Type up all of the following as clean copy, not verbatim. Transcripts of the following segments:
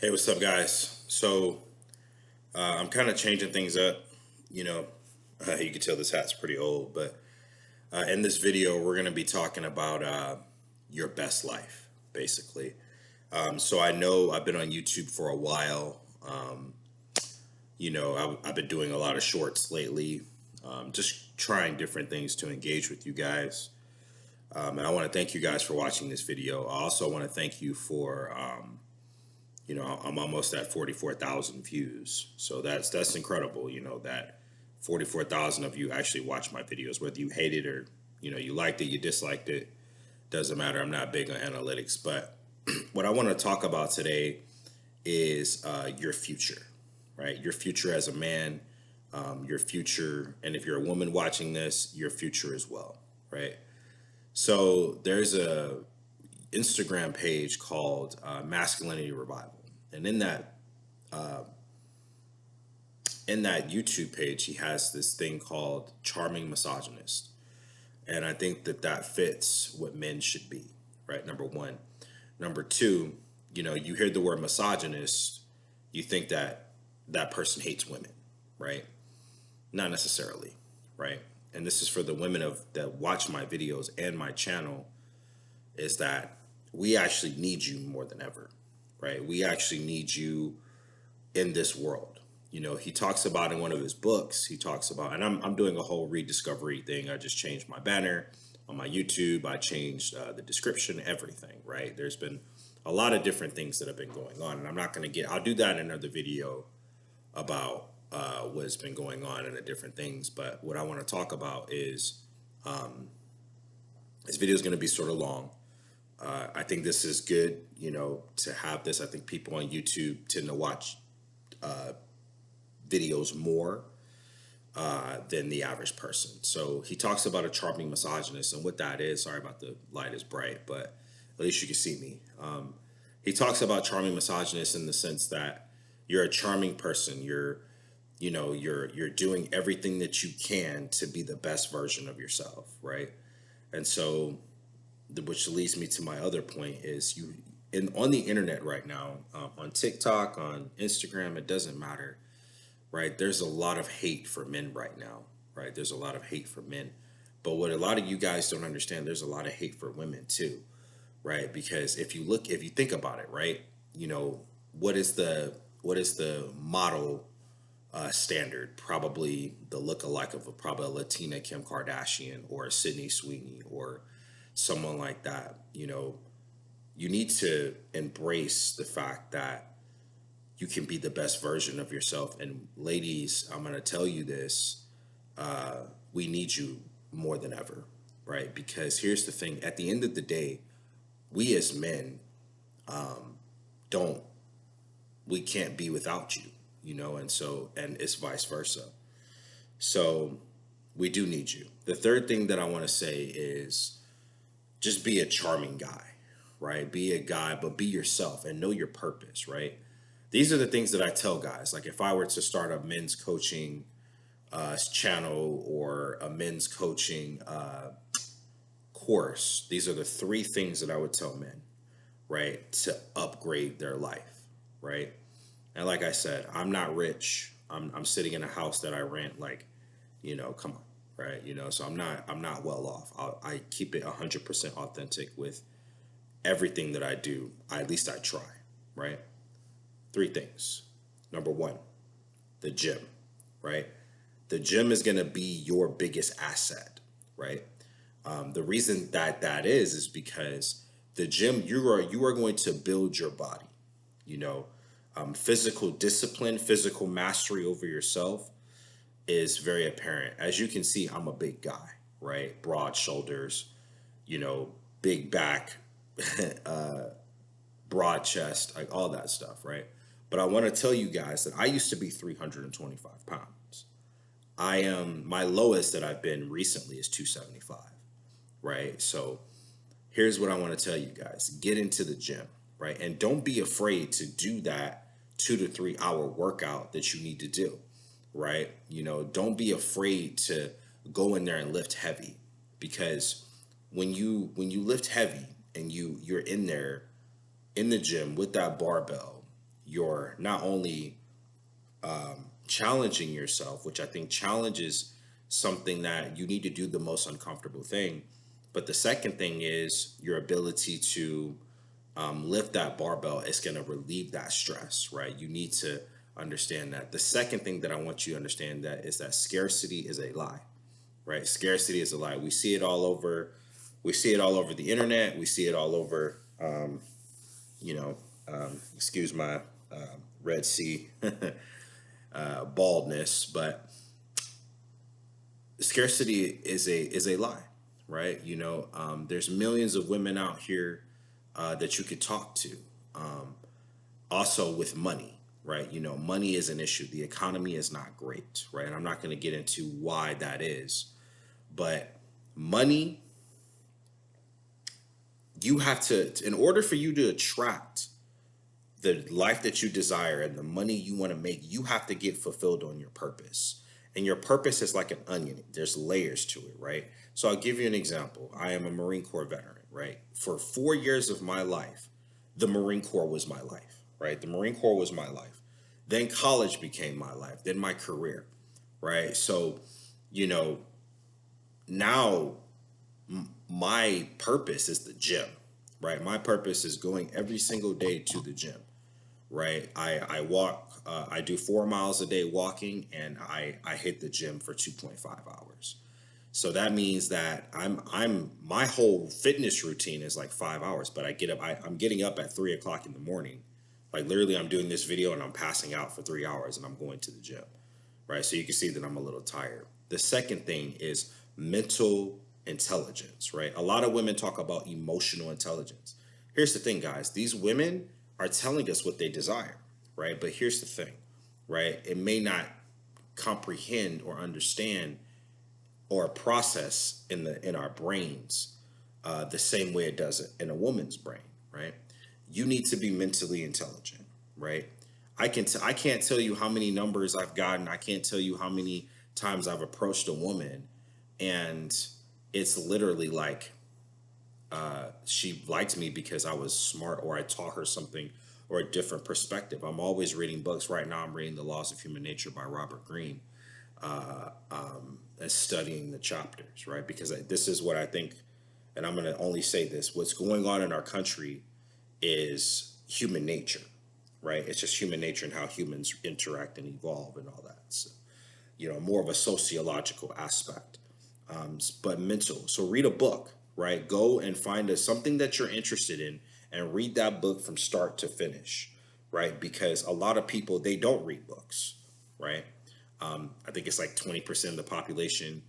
Hey, what's up, guys? I'm kind of changing things up. You know, you can tell this hat's pretty old, but in this video, we're going to be talking about your best life, basically. So I know I've been on YouTube for a while. I've been doing a lot of shorts lately, just trying different things to engage with you guys. And I want to thank you guys for watching this video. I also want to thank you for I'm almost at 44,000 views. So that's incredible, that 44,000 of you actually watch my videos, whether you hate it or, you liked it, you disliked it, doesn't matter. I'm not big on analytics, but what I want to talk about today is your future, right? Your future as a man, your future, and if you're a woman watching this, your future as well, right? So there's a Instagram page called Masculinity Revival, and in that YouTube page, he has this thing called Charming Misogynist, and I think that fits what men should be, right? Number one, number two, you hear the word misogynist, you think that person hates women, right? Not necessarily, right? And this is for the women of that watch my videos and my channel, is that we actually need you more than ever, right? We actually need you in this world. He talks about in one of his books, he talks about, and I'm doing a whole rediscovery thing. I just changed my banner on my YouTube. I changed the description, everything, right? There's been a lot of different things that have been going on, and I'll do that in another video about what's been going on and the different things. But what I want to talk about is this video is going to be sort of long. I think this is good, to have this. I think people on YouTube tend to watch videos more than the average person. So he talks about a charming misogynist, and what that is. Sorry about the light is bright, but at least you can see me. He talks about charming misogynist in the sense that you're a charming person. You're doing everything that you can to be the best version of yourself, right? And so, which leads me to my other point is on the internet right now, on TikTok, on Instagram, it doesn't matter, right? There's a lot of hate for men right now, right? There's a lot of hate for men. But what a lot of you guys don't understand, there's a lot of hate for women too, right? Because if you think about it, right? What is the model standard? Probably the look-alike of probably a Latina Kim Kardashian or a Sydney Sweeney or someone like that. You need to embrace the fact that you can be the best version of yourself. And ladies, I'm going to tell you this, we need you more than ever, right? Because here's the thing, at the end of the day, we as men don't we can't be without you, and it's vice versa. So we do need you. The third thing that I want to say is just be a charming guy, right? Be a guy, but be yourself and know your purpose, right? These are the things that I tell guys. Like if I were to start a men's coaching channel or a men's coaching course, these are the three things that I would tell men, right? To upgrade their life, right? And like I said, I'm not rich. I'm sitting in a house that I rent. Like, come on, right? So I'm not well off. I keep it 100% authentic with everything that I do. At least I try, right? Three things. Number one, the gym, right? The gym is going to be your biggest asset, right? The reason that is because the gym, you are going to build your body, you know physical discipline, physical mastery over yourself is very apparent. As you can see, I'm a big guy, right? Broad shoulders, you know, big back, broad chest, like all that stuff, right? But I want to tell you guys that I used to be 325 pounds. My lowest that I've been recently is 275, right? So here's what I want to tell you guys: get into the gym, right? And don't be afraid to do that 2 to 3 hour workout that you need to do, right? Don't be afraid to go in there and lift heavy, because when you lift heavy and you're in there in the gym with that barbell, you're not only challenging yourself, which I think challenges something that you need to do the most uncomfortable thing. But the second thing is your ability to lift that barbell is going to relieve that stress, right? You need to understand that. The second thing that I want you to understand that is that scarcity is a lie, right? Scarcity is a lie. We see it all over. We see it all over the internet. We see it all over, you know, excuse my Red Sea baldness, but scarcity is a lie, right? There's millions of women out here that you could talk to. Also with money, right? Money is an issue. The economy is not great, right? And I'm not going to get into why that is, but money, you have to, in order for you to attract the life that you desire and the money you want to make, you have to get fulfilled on your purpose. And your purpose is like an onion. There's layers to it, right? So I'll give you an example. I am a Marine Corps veteran, right? For 4 years of my life, the Marine Corps was my life, right? The Marine Corps was my life. Then college became my life, then my career, right? So, now my purpose is the gym, right? My purpose is going every single day to the gym, right? I walk, I do 4 miles a day walking, and I hit the gym for 2.5 hours. So that means that my whole fitness routine is like 5 hours, but I'm getting up at 3 o'clock in the morning. Like literally I'm doing this video and I'm passing out for 3 hours and I'm going to the gym, right? So you can see that I'm a little tired. The second thing is mental intelligence, right? A lot of women talk about emotional intelligence. Here's the thing, guys. These women are telling us what they desire, right? But here's the thing, right? It may not comprehend or understand or process in our brains the same way it does in a woman's brain, right? You need to be mentally intelligent, right? I can't tell you how many numbers I've gotten. I can't tell you how many times I've approached a woman, and it's literally like she liked me because I was smart or I taught her something or a different perspective. I'm always reading books. Right now I'm reading The Laws of Human Nature by Robert Greene, and studying the chapters, right? Because this is what I think, and I'm going to only say this, what's going on in our country is human nature, right? It's just human nature and how humans interact and evolve and all that. So, more of a sociological aspect, but mental. So read a book, right? Go and find something that you're interested in and read that book from start to finish, right? Because a lot of people, they don't read books, right? I think it's like 20% of the population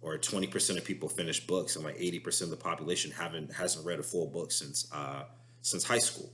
or 20% of people finish books, and like 80% of the population hasn't read a full book since high school.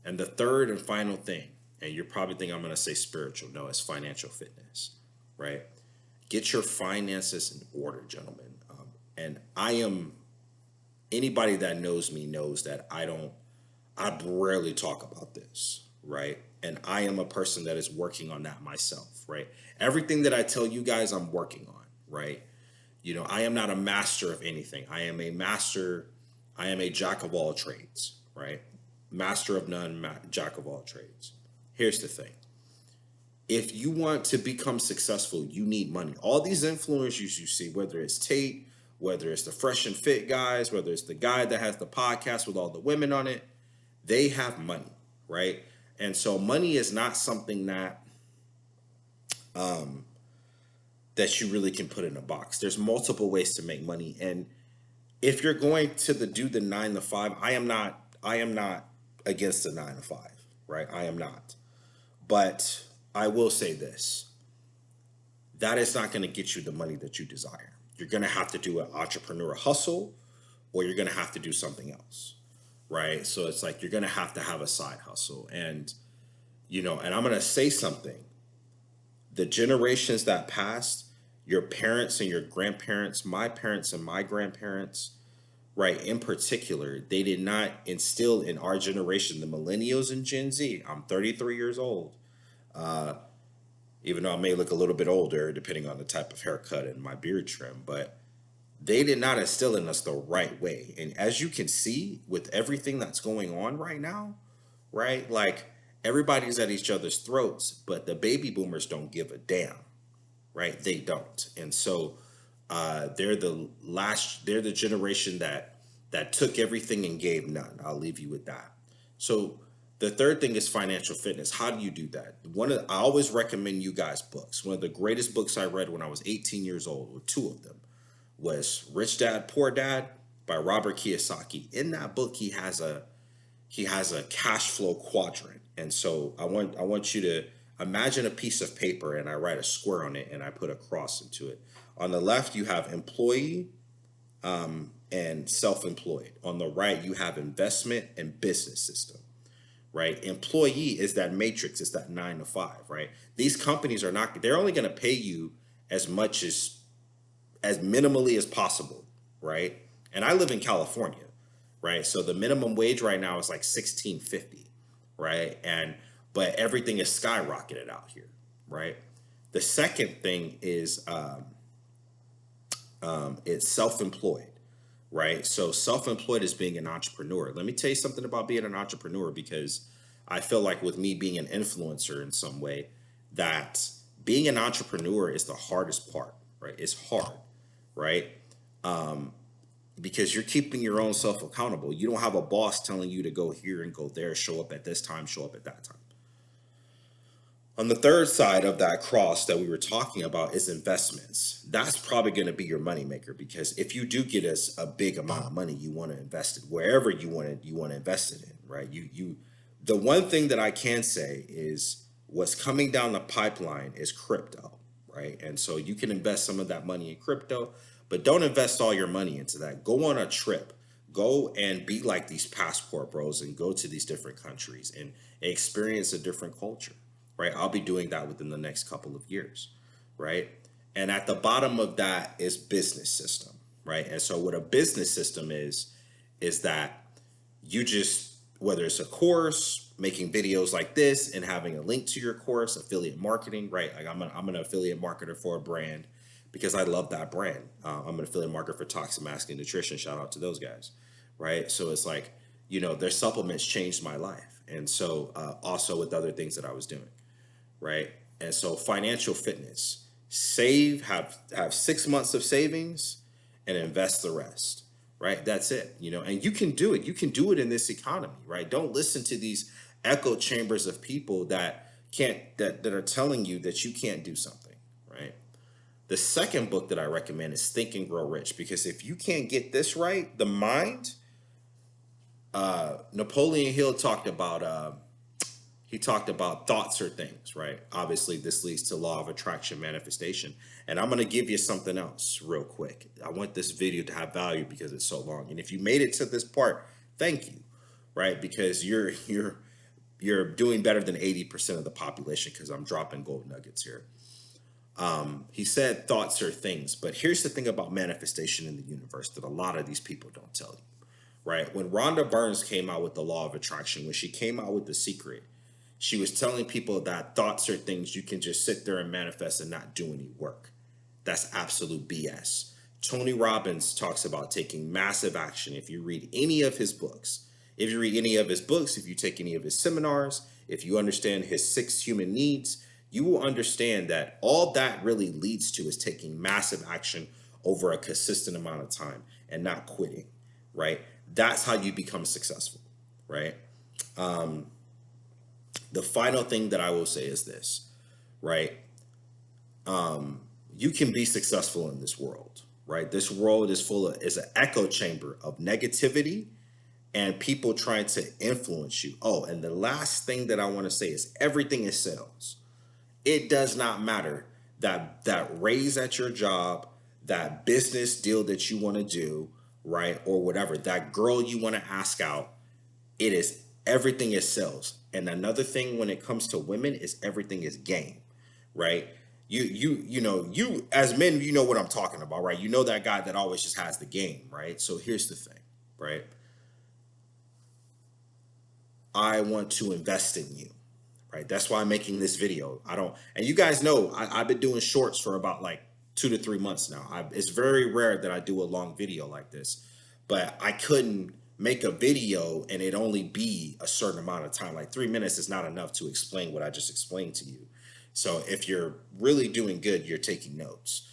And the third and final thing, and you're probably thinking I'm going to say spiritual. No, it's financial fitness, right? Get your finances in order, gentlemen. And anybody that knows me knows that I rarely talk about this, right? And I am a person that is working on that myself, right? Everything that I tell you guys, I'm working on, right? I am not a master of anything. I am a jack of all trades, right? Master of none, jack of all trades. Here's the thing. If you want to become successful, you need money. All these influencers you see, whether it's Tate, whether it's the Fresh and Fit guys, whether it's the guy that has the podcast with all the women on it, they have money, right? And so money is not something that that you really can put in a box. There's multiple ways to make money. And if you're going to do the 9 to 5, I am not against the 9 to 5, right? I am not. But I will say this. That is not going to get you the money that you desire. You're going to have to do an entrepreneur hustle, or you're going to have to do something else, right? So it's like you're going to have a side hustle. And, and I'm going to say something. The generations that passed, your parents and your grandparents, my parents and my grandparents, right, in particular, they did not instill in our generation, the millennials and Gen Z. I'm 33 years old. Even though I may look a little bit older, depending on the type of haircut and my beard trim, but they did not instill in us the right way. And as you can see with everything that's going on right now, right, like Everybody's at each other's throats, but the baby boomers don't give a damn, right? They don't. And so they're the generation that took everything and gave none. I'll leave you with that. So the third thing is financial fitness. How do you do that? I always recommend you guys books. One of the greatest books I read when I was 18 years old, or two of them, was Rich Dad Poor Dad by Robert Kiyosaki. In that book, he has a cash flow quadrant. And so I want you to imagine a piece of paper, and I write a square on it and I put a cross into it. On the left, you have employee and self-employed. On the right, you have investment and business system, right? Employee is that matrix, it's that 9 to 5, right? These companies are not, they're only going to pay you as much as minimally as possible, right? And I live in California, right? So the minimum wage right now is like 16.50, right? But everything is skyrocketed out here, right? The second thing is it's self-employed, right? So self-employed is being an entrepreneur. Let me tell you something about being an entrepreneur, because I feel like with me being an influencer in some way, that being an entrepreneur is the hardest part, right? It's hard, right? Because you're keeping your own self accountable. You don't have a boss telling you to go here and go there, show up at this time, show up at that time. On the third side of that cross that we were talking about is investments. That's probably going to be your moneymaker, because if you do get us a big amount of money, you want to invest it wherever you want to invest it in, right? The one thing that I can say is what's coming down the pipeline is crypto, right? And so you can invest some of that money in crypto, but don't invest all your money into that. Go on a trip. Go and be like these passport bros and go to these different countries and experience a different culture, right? I'll be doing that within the next couple of years, right? And at the bottom of that is business system, right? And so what a business system is that you just, whether it's a course, making videos like this and having a link to your course, affiliate marketing, right? Like I'm an affiliate marketer for a brand because I love that brand. I'm an affiliate marketer for Toxic Masculine Nutrition. Shout out to those guys, right? So it's like, their supplements changed my life. And so also with other things that I was doing, right? And so financial fitness, have 6 months of savings and invest the rest, right? That's it, and you can do it. You can do it in this economy, right? Don't listen to these echo chambers of people that are telling you that you can't do something, right? The second book that I recommend is Think and Grow Rich, because if you can't get this right, the mind, Napoleon Hill talked about thoughts or things, right? Obviously, this leads to law of attraction manifestation. And I'm going to give you something else real quick. I want this video to have value because it's so long. And if you made it to this part, thank you, right? Because you're doing better than 80% of the population, because I'm dropping gold nuggets here. He said thoughts are things, but here's the thing about manifestation in the universe that a lot of these people don't tell you, right? When Rhonda Burns came out with the law of attraction, when she came out with The Secret, she was telling people that thoughts are things you can just sit there and manifest and not do any work. That's absolute BS. Tony Robbins talks about taking massive action. If you read any of his books, if you take any of his seminars, if you understand his 6 human needs, you will understand that all that really leads to is taking massive action over a consistent amount of time and not quitting, right? That's how you become successful, right? The final thing that I will say is this, right? You can be successful in this world, right? This world is an echo chamber of negativity and people trying to influence you. Oh, and the last thing that I want to say is everything is sales. It does not matter that raise at your job, that business deal that you want to do, right? Or whatever, that girl you want to ask out. Everything is sales. And another thing when it comes to women is everything is game, right? You as men, you know what I'm talking about, right? You know that guy that always just has the game, right? So here's the thing, right? I want to invest in you, right? That's why I'm making this video. And you guys know, I've been doing shorts for about like 2 to 3 months now. It's very rare that I do a long video like this, but I couldn't make a video and it only be a certain amount of time. Like 3 minutes is not enough to explain what I just explained to you. So if you're really doing good, you're taking notes.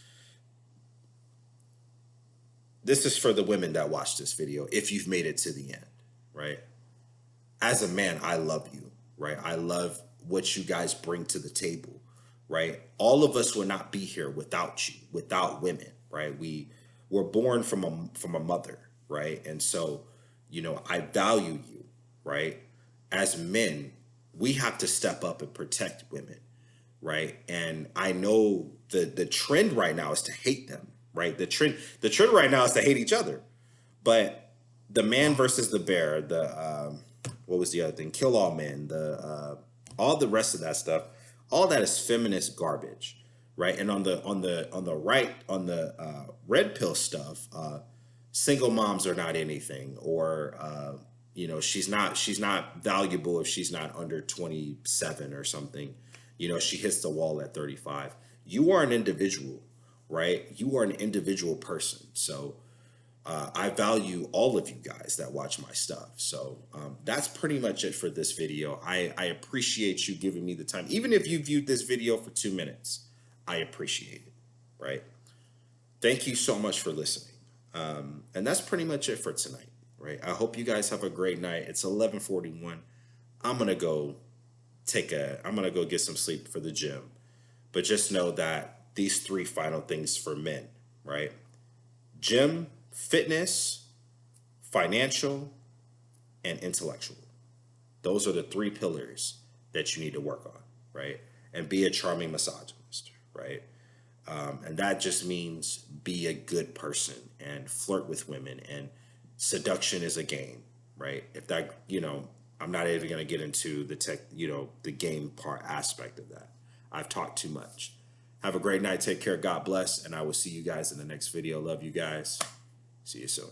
This is for the women that watch this video, if you've made it to the end, right? As a man, I love you, right? I love what you guys bring to the table, right? All of us would not be here without you, without women, right? We were born from a mother, right? And so, you know, I value you, right? As men, we have to step up and protect women, right? And I know the trend right now is to hate them, right? The trend right now is to hate each other. But the man versus the bear, the what was the other thing? Kill all men, the all the rest of that stuff, all that is feminist garbage, right? And on the right, on the red pill stuff, single moms are not anything, or you know, she's not valuable if she's not under 27 or something. You know, she hits the wall at 35. You are an individual, right? You are an individual person. So I value all of you guys that watch my stuff. So that's pretty much it for this video. I appreciate you giving me the time. Even if you viewed this video for 2 minutes, I appreciate it, right? Thank you so much for listening. And that's pretty much it for tonight, right? I hope you guys have a great night. It's 11:41. I'm going to go get some sleep for the gym. But just know that these 3 final things for men, right? Gym, fitness, financial, and intellectual. Those are the 3 pillars that you need to work on, right? And be a charming misogynist, right? And that just means be a good person and flirt with women. And seduction is a game, right? If that, you know, I'm not even going to get into the game part aspect of that. I've talked too much. Have a great night. Take care. God bless. And I will see you guys in the next video. Love you guys. See you soon.